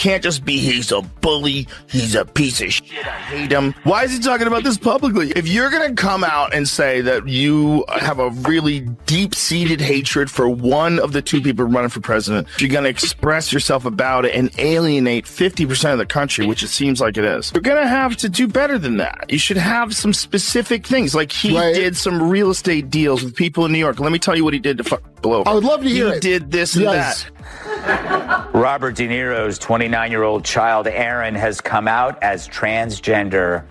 can't just be, he's a bully, he's a piece of shit, I hate him. Why is he talking about this publicly? If you're going to come out and say that you have a really deep-seated hatred for one of the two people running for president, you're going to express yourself about it and alienate 50% of the country, which it seems like it is. You're going to have to do better than that. You should have some specific things. Like he did some real estate deals with people in New York. Let me tell you what he did to blow. I would love to hear it. He did this and that. Robert De Niro's 29-year-old child, Aaron, has come out as transgender.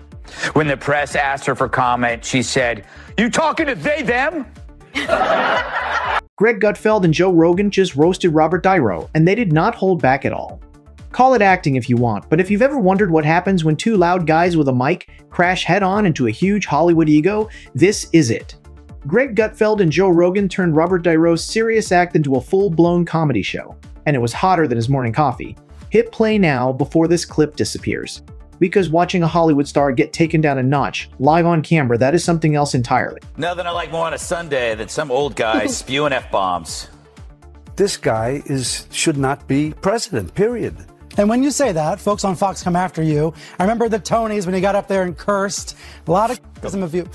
When the press asked her for comment, she said, "You talking to they, them?" Greg Gutfeld and Joe Rogan just roasted Robert De Niro, and they did not hold back at all. Call it acting if you want, but if you've ever wondered what happens when two loud guys with a mic crash head-on into a huge Hollywood ego, this is it. Greg Gutfeld and Joe Rogan turned Robert De Niro's serious act into a full-blown comedy show, and it was hotter than his morning coffee. Hit play now before this clip disappears. Because watching a Hollywood star get taken down a notch, live on camera, that is something else entirely. Nothing I like more on a Sunday than some old guy spewing F-bombs. This guy should not be president, period. And when you say that, folks on Fox come after you. I remember the Tonys when he got up there and cursed. A lot of criticism of you.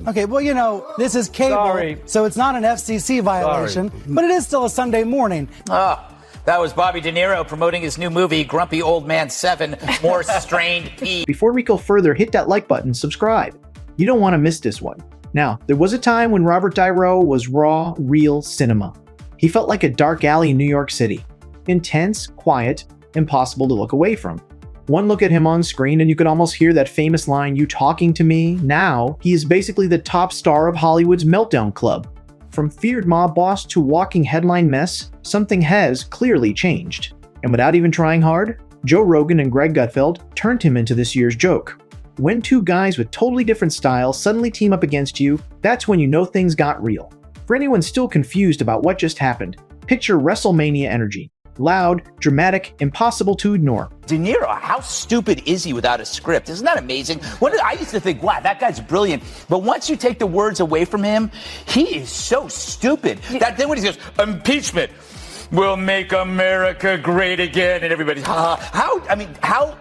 Okay, well, you know, this is cable, so it's not an FCC violation, but it is still a Sunday morning. That was Bobby De Niro promoting his new movie, Grumpy Old Man 7, More Strained Pee. Before we go further, hit that like button, subscribe. You don't want to miss this one. Now, there was a time when Robert De Niro was raw, real cinema. He felt like a dark alley in New York City. Intense, quiet, impossible to look away from. One look at him on screen and you could almost hear that famous line, "You talking to me?" Now, he is basically the top star of Hollywood's meltdown club. From feared mob boss to walking headline mess, something has clearly changed. And without even trying hard, Joe Rogan and Greg Gutfeld turned him into this year's joke. When two guys with totally different styles suddenly team up against you, that's when you know things got real. For anyone still confused about what just happened, picture WrestleMania energy. Loud, dramatic, impossible to ignore. De Niro, how stupid is he without a script? Isn't that amazing? I used to think, wow, that guy's brilliant. But once you take the words away from him, he is so stupid. Then when he goes, impeachment will make America great again, and everybody's, how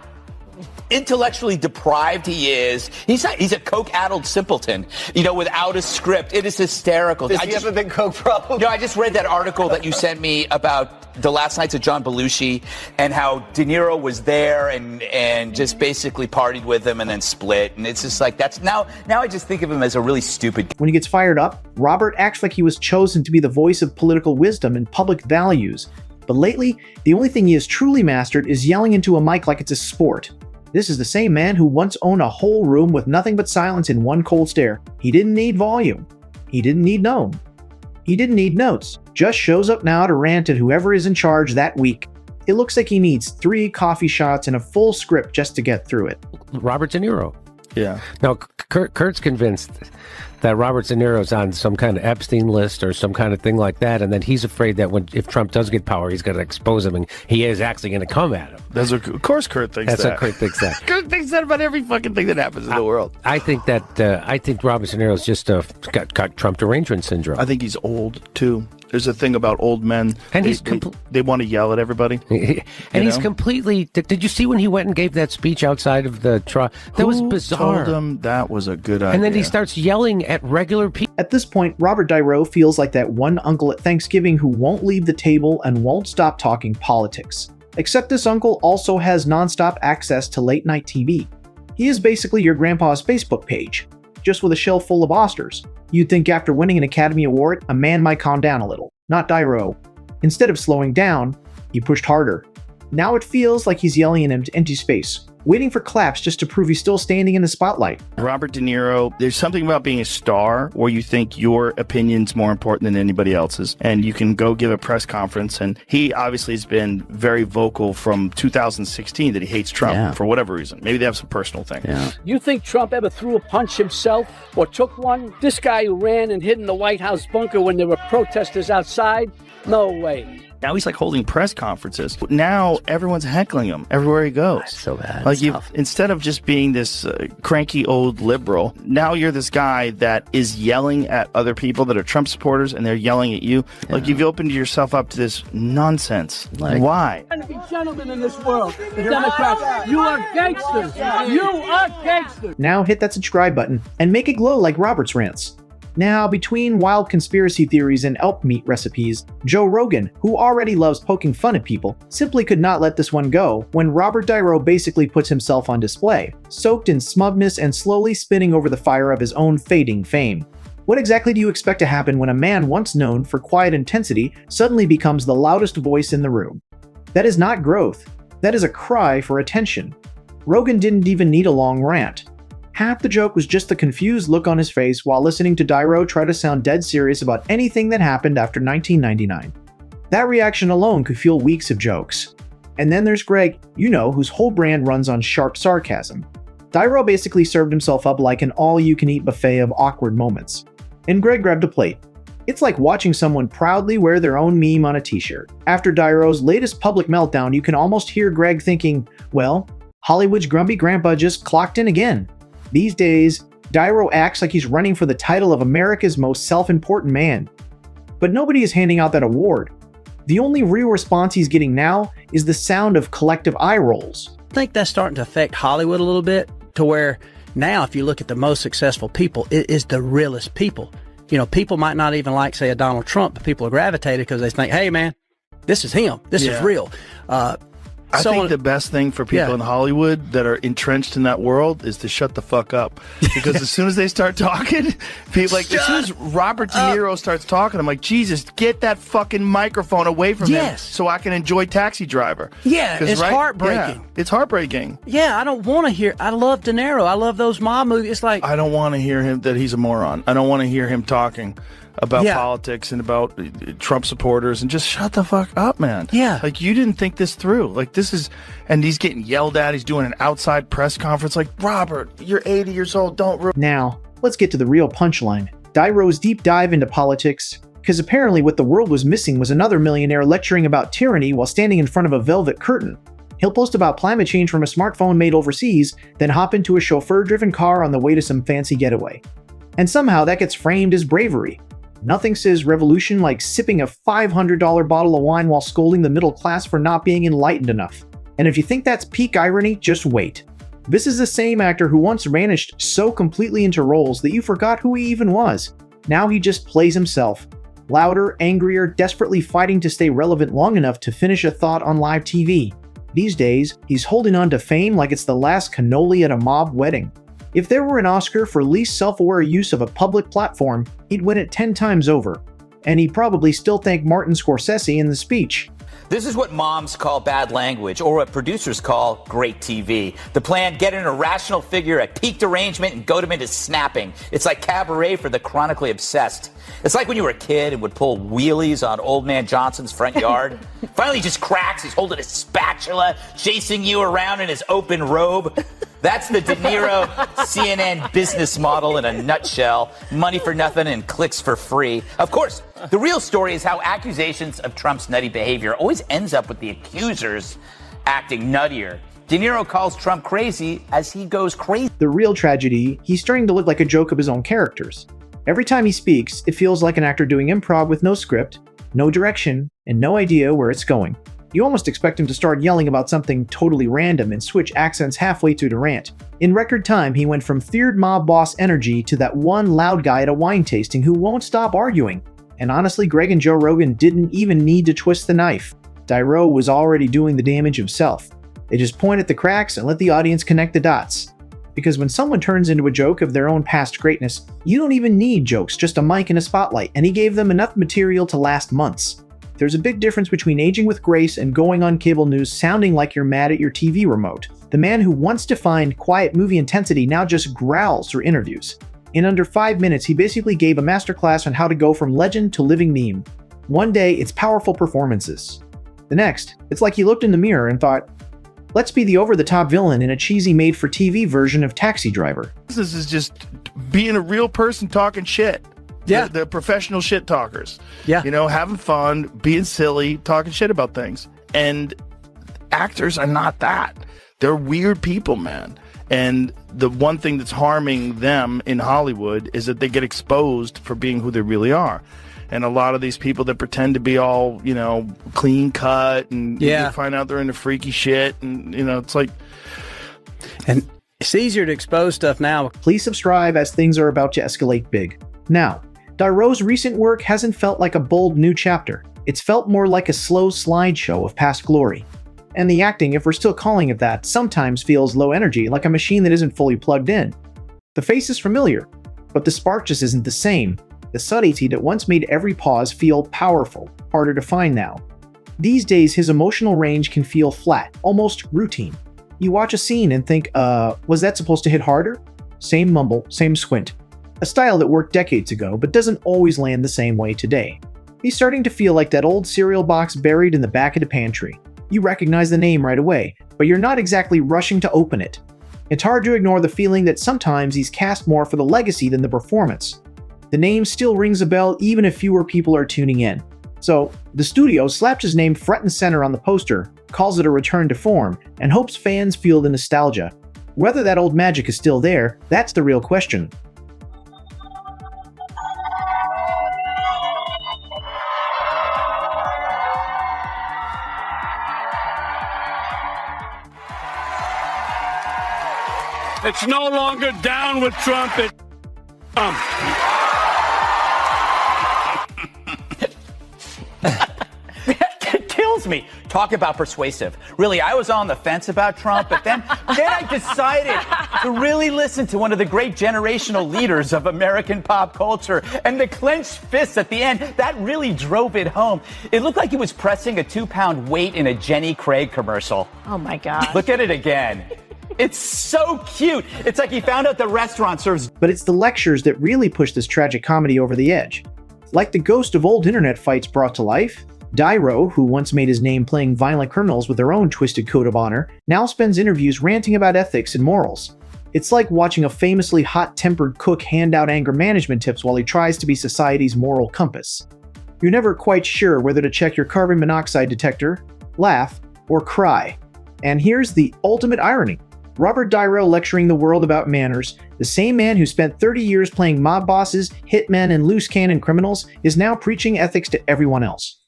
intellectually deprived he is. He's a coke-addled simpleton, without a script. It is hysterical. Does he have a big coke problem? I just read that article that you sent me about the last nights of John Belushi and how De Niro was there and just basically partied with him and then split. And it's just like, that's now I just think of him as a really stupid. When he gets fired up, Robert acts like he was chosen to be the voice of political wisdom and public values. But lately, the only thing he has truly mastered is yelling into a mic like it's a sport. This is the same man who once owned a whole room with nothing but silence and one cold stare. He didn't need volume. He didn't need gnome. He didn't need notes. Just shows up now to rant at whoever is in charge that week. It looks like he needs 3 coffee shots and a full script just to get through it. Robert De Niro. Yeah. Now, Kurt's convinced that Robert De Niro's on some kind of Epstein list or some kind of thing like that, and then he's afraid that if Trump does get power, he's going to expose him, and he is actually going to come at him. Of course Kurt thinks that. That's what Kurt thinks that. Kurt thinks that about every fucking thing that happens in the world. I think Robert De Niro's just got Trump derangement syndrome. I think he's old, too. There's a thing about old men. And they want to yell at everybody. And he's completely... Did you see when he went and gave that speech outside of the trial? That was bizarre. Who told him that was a good idea? And then he starts yelling at regular people. At this point, Robert De Niro feels like that one uncle at Thanksgiving who won't leave the table and won't stop talking politics. Except this uncle also has nonstop access to late-night TV. He is basically your grandpa's Facebook page, just with a shelf full of Oscars. You'd think after winning an Academy Award, a man might calm down a little. Not De Niro. Instead of slowing down, he pushed harder. Now it feels like he's yelling into empty space, waiting for claps just to prove he's still standing in the spotlight. Robert De Niro, there's something about being a star where you think your opinion's more important than anybody else's, and you can go give a press conference, and he obviously has been very vocal from 2016 that he hates Trump for whatever reason. Maybe they have some personal thing. Yeah. You think Trump ever threw a punch himself or took one? This guy who ran and hid in the White House bunker when there were protesters outside? No way. Now he's like holding press conferences. Now everyone's heckling him everywhere he goes. That's so bad. Like instead of just being this cranky old liberal, now you're this guy that is yelling at other people that are Trump supporters, and they're yelling at you. Yeah. Like you've opened yourself up to this nonsense. Like, why? Trying to be gentlemen in this world. The Democrats, you are gangsters. You are gangsters. Now hit that subscribe button and make it glow like Robert's rants. Now, between wild conspiracy theories and elk meat recipes, Joe Rogan, who already loves poking fun at people, simply could not let this one go when Robert Niro basically puts himself on display, soaked in smugness and slowly spinning over the fire of his own fading fame. What exactly do you expect to happen when a man once known for quiet intensity suddenly becomes the loudest voice in the room? That is not growth. That is a cry for attention. Rogan didn't even need a long rant. Half the joke was just the confused look on his face while listening to Niro try to sound dead serious about anything that happened after 1999. That reaction alone could fuel weeks of jokes. And then there's Greg, whose whole brand runs on sharp sarcasm. Niro basically served himself up like an all-you-can-eat buffet of awkward moments. And Greg grabbed a plate. It's like watching someone proudly wear their own meme on a t-shirt. After Niro's latest public meltdown, you can almost hear Greg thinking, well, Hollywood's grumpy grandpa just clocked in again. These days, Niro acts like he's running for the title of America's most self-important man. But nobody is handing out that award. The only real response he's getting now is the sound of collective eye rolls. I think that's starting to affect Hollywood a little bit, to where now if you look at the most successful people, it is the realest people. People might not even like, say, a Donald Trump, but people are gravitated because they think, hey, man, this is him. This is real. I think the best thing for people in Hollywood that are entrenched in that world is to shut the fuck up. Because as soon as they start talking, people as soon as Robert De Niro starts talking, I'm like, Jesus, get that fucking microphone away from him so I can enjoy Taxi Driver. Yeah, it's heartbreaking. Yeah, it's heartbreaking. Yeah, I don't want to hear. I love De Niro. I love those mob movies. It's like, I don't want to hear him that he's a moron. I don't want to hear him talking about politics and about Trump supporters, and just shut the fuck up, man. Yeah. Like, you didn't think this through. Like, this is, and he's getting yelled at. He's doing an outside press conference. Like, Robert, you're 80 years old. Don't. Now, let's get to the real punchline. Niro's deep dive into politics, because apparently what the world was missing was another millionaire lecturing about tyranny while standing in front of a velvet curtain. He'll post about climate change from a smartphone made overseas, then hop into a chauffeur-driven car on the way to some fancy getaway. And somehow that gets framed as bravery. Nothing says revolution like sipping a $500 bottle of wine while scolding the middle class for not being enlightened enough. And if you think that's peak irony, just wait. This is the same actor who once vanished so completely into roles that you forgot who he even was. Now he just plays himself. Louder, angrier, desperately fighting to stay relevant long enough to finish a thought on live TV. These days, he's holding on to fame like it's the last cannoli at a mob wedding. If there were an Oscar for least self-aware use of a public platform, he'd win it 10 times over. And he'd probably still thank Martin Scorsese in the speech. This is what moms call bad language, or what producers call great TV. The plan, get an irrational figure at peak derangement and goad him into snapping. It's like cabaret for the chronically obsessed. It's like when you were a kid and would pull wheelies on Old Man Johnson's front yard. Finally, he just cracks. He's holding a spatula, chasing you around in his open robe. That's the De Niro CNN business model in a nutshell. Money for nothing and clicks for free. Of course, the real story is how accusations of Trump's nutty behavior always ends up with the accusers acting nuttier. De Niro calls Trump crazy as he goes crazy. The real tragedy, he's starting to look like a joke of his own characters. Every time he speaks, it feels like an actor doing improv with no script, no direction, and no idea where it's going. You almost expect him to start yelling about something totally random and switch accents halfway through the rant. In record time, he went from feared mob boss energy to that one loud guy at a wine tasting who won't stop arguing. And honestly, Greg and Joe Rogan didn't even need to twist the knife. Niro was already doing the damage himself. They just point at the cracks and let the audience connect the dots. Because when someone turns into a joke of their own past greatness, you don't even need jokes, just a mic and a spotlight, and he gave them enough material to last months. There's a big difference between aging with grace and going on cable news sounding like you're mad at your TV remote. The man who once defined quiet movie intensity now just growls through interviews. In under 5 minutes, he basically gave a masterclass on how to go from legend to living meme. One day, it's powerful performances. The next, it's like he looked in the mirror and thought, let's be the over-the-top villain in a cheesy made-for-TV version of Taxi Driver. This is just being a real person talking shit. Yeah. The professional shit talkers. Yeah. You know, having fun, being silly, talking shit about things. And actors are not that. They're weird people, man. And the one thing that's harming them in Hollywood is that they get exposed for being who they really are. And a lot of these people that pretend to be all, you know, clean cut and you find out they're into freaky shit. And, you know, it's like. And it's easier to expose stuff now. Please subscribe as things are about to escalate big. Now, Dairo's recent work hasn't felt like a bold new chapter. It's felt more like a slow slideshow of past glory. And the acting, if we're still calling it that, sometimes feels low energy, like a machine that isn't fully plugged in. The face is familiar, but the spark just isn't the same. The subtlety that once made every pause feel powerful, harder to find now. These days, his emotional range can feel flat, almost routine. You watch a scene and think, was that supposed to hit harder? Same mumble, same squint. A style that worked decades ago, but doesn't always land the same way today. He's starting to feel like that old cereal box buried in the back of the pantry. You recognize the name right away, but you're not exactly rushing to open it. It's hard to ignore the feeling that sometimes he's cast more for the legacy than the performance. The name still rings a bell even if fewer people are tuning in. So, the studio slaps his name front and center on the poster, calls it a return to form, and hopes fans feel the nostalgia. Whether that old magic is still there, that's the real question. It's no longer down with Trump. It's Trump. It kills me. Talk about persuasive. Really, I was on the fence about Trump, but then I decided to really listen to one of the great generational leaders of American pop culture. And the clenched fists at the end, that really drove it home. It looked like he was pressing a 2-pound weight in a Jenny Craig commercial. Oh, my God. Look at it again. It's so cute. It's like he found out the restaurant serves. But it's the lectures that really push this tragic comedy over the edge. Like the ghost of old internet fights brought to life, Niro, who once made his name playing violent criminals with their own twisted code of honor, now spends interviews ranting about ethics and morals. It's like watching a famously hot-tempered cook hand out anger management tips while he tries to be society's moral compass. You're never quite sure whether to check your carbon monoxide detector, laugh, or cry. And here's the ultimate irony. Robert Niro lecturing the world about manners, the same man who spent 30 years playing mob bosses, hitmen, and loose cannon criminals, is now preaching ethics to everyone else.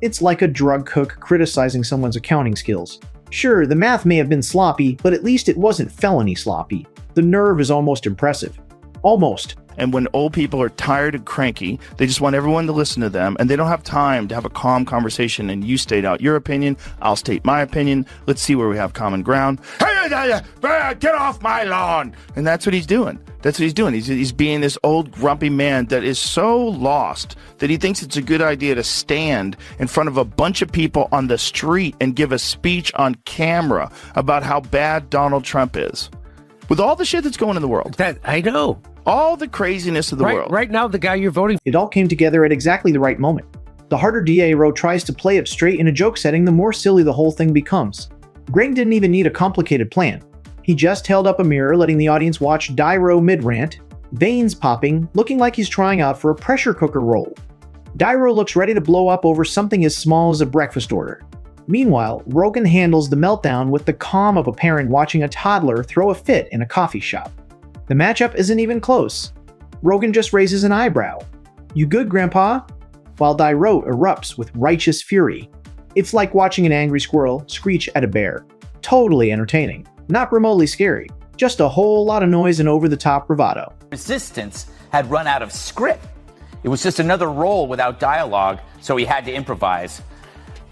It's like a drug cook criticizing someone's accounting skills. Sure, the math may have been sloppy, but at least it wasn't felony sloppy. The nerve is almost impressive. Almost. And when old people are tired and cranky, they just want everyone to listen to them, and they don't have time to have a calm conversation, and you state out your opinion, I'll state my opinion, let's see where we have common ground. Get off my lawn! And that's what he's doing. That's what he's doing. He's being this old grumpy man that is so lost that he thinks it's a good idea to stand in front of a bunch of people on the street and give a speech on camera about how bad Donald Trump is. With all the shit that's going in the world. That I know. All the craziness of the world. Right now, the guy you're voting for. It all came together at exactly the right moment. The harder Niro tries to play it straight in a joke setting, the more silly the whole thing becomes. Greg didn't even need a complicated plan. He just held up a mirror, letting the audience watch Niro mid-rant, veins popping, looking like he's trying out for a pressure cooker role. Niro looks ready to blow up over something as small as a breakfast order. Meanwhile, Rogan handles the meltdown with the calm of a parent watching a toddler throw a fit in a coffee shop. The matchup isn't even close. Rogan just raises an eyebrow. "You good, Grandpa?" While Niro erupts with righteous fury. It's like watching an angry squirrel screech at a bear. Totally entertaining. Not remotely scary. Just a whole lot of noise and over-the-top bravado. Resistance had run out of script. It was just another role without dialogue, so he had to improvise.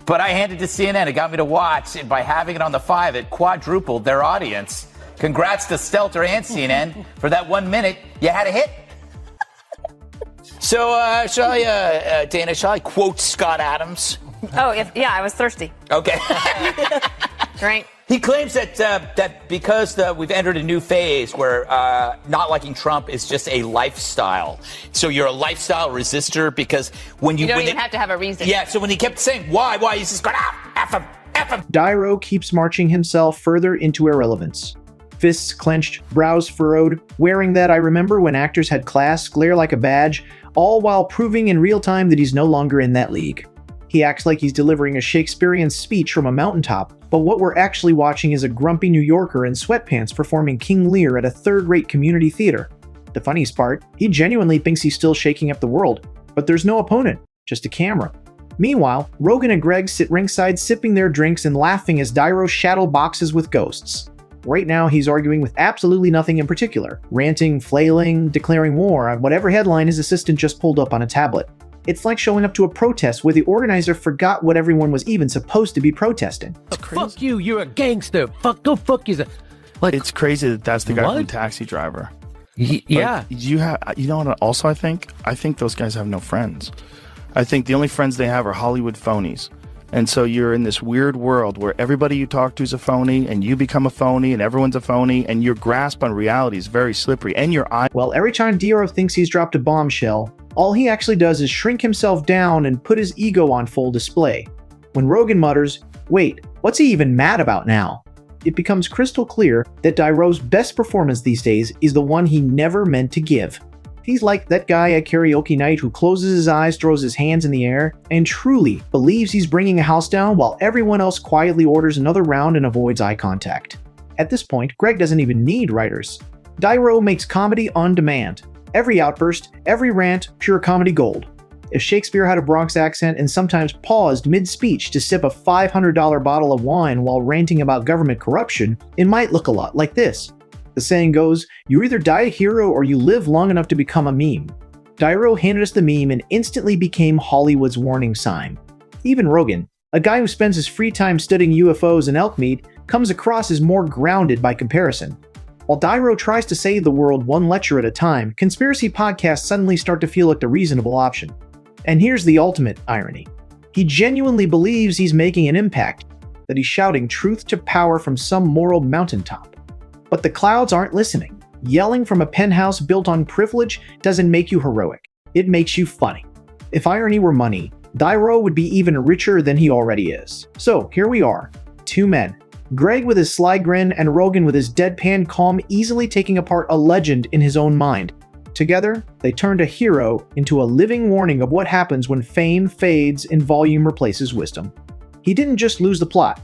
But I handed to CNN. It got me to watch, and by having it on the 5, it quadrupled their audience. Congrats to Stelter and CNN for that 1 minute. You had a hit. So, Dana, shall I quote Scott Adams? Oh, yeah, I was thirsty. Okay. Drink. He claims that because we've entered a new phase where not liking Trump is just a lifestyle. So you're a lifestyle resistor because when you don't even have to have a reason. Yeah. So when he kept saying why, he's just going F him. Niro keeps marching himself further into irrelevance. fists clenched, brows furrowed, wearing that I remember when actors had class glare like a badge, all while proving in real time that he's no longer in that league. He acts like he's delivering a Shakespearean speech from a mountaintop, but what we're actually watching is a grumpy New Yorker in sweatpants performing King Lear at a third-rate community theater. The funniest part, he genuinely thinks he's still shaking up the world, but there's no opponent, just a camera. Meanwhile, Rogan and Greg sit ringside sipping their drinks and laughing as Niro shadow boxes with ghosts. Right now, he's arguing with absolutely nothing in particular, ranting, flailing, declaring war on whatever headline his assistant just pulled up on a tablet. It's like showing up to a protest where the organizer forgot what everyone was even supposed to be protesting. Fuck you, you're a gangster. Go fuck you. Like, It's crazy that that's the guy from What? Taxi Driver. yeah. You know what? Also, I think those guys have no friends. I think the only friends they have are Hollywood phonies. And so you're in this weird world where everybody you talk to is a phony, and you become a phony, and everyone's a phony, and your grasp on reality is very slippery. And your eye. Well, every time Niro thinks he's dropped a bombshell, all he actually does is shrink himself down and put his ego on full display. When Rogan mutters, "Wait, what's he even mad about now?" it becomes crystal clear that Niro's best performance these days is the one he never meant to give. He's like that guy at karaoke night who closes his eyes, throws his hands in the air, and truly believes he's bringing a house down while everyone else quietly orders another round and avoids eye contact. At this point, Greg doesn't even need writers. Niro makes comedy on demand. Every outburst, every rant, pure comedy gold. If Shakespeare had a Bronx accent and sometimes paused mid-speech to sip a $500 bottle of wine while ranting about government corruption, it might look a lot like this. The saying goes, you either die a hero or you live long enough to become a meme. Niro handed us the meme and instantly became Hollywood's warning sign. Even Rogan, a guy who spends his free time studying UFOs and elk meat, comes across as more grounded by comparison. While Niro tries to save the world one lecture at a time, conspiracy podcasts suddenly start to feel like the reasonable option. And here's the ultimate irony. He genuinely believes he's making an impact, that he's shouting truth to power from some moral mountaintop. But the clouds aren't listening. Yelling from a penthouse built on privilege doesn't make you heroic. It makes you funny. If irony were money, Niro would be even richer than he already is. So here we are, two men. Greg with his sly grin and Rogan with his deadpan calm easily taking apart a legend in his own mind. Together, they turned a hero into a living warning of what happens when fame fades and volume replaces wisdom. He didn't just lose the plot.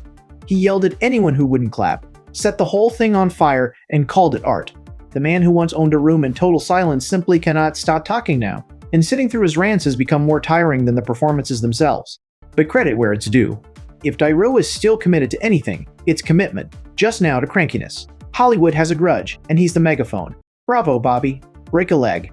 He yelled at anyone who wouldn't clap, set the whole thing on fire, and called it art. The man who once owned a room in total silence simply cannot stop talking now, and sitting through his rants has become more tiring than the performances themselves. But credit where it's due. If Niro is still committed to anything, it's commitment, just now to crankiness. Hollywood has a grudge, and he's the megaphone. Bravo, Bobby. Break a leg.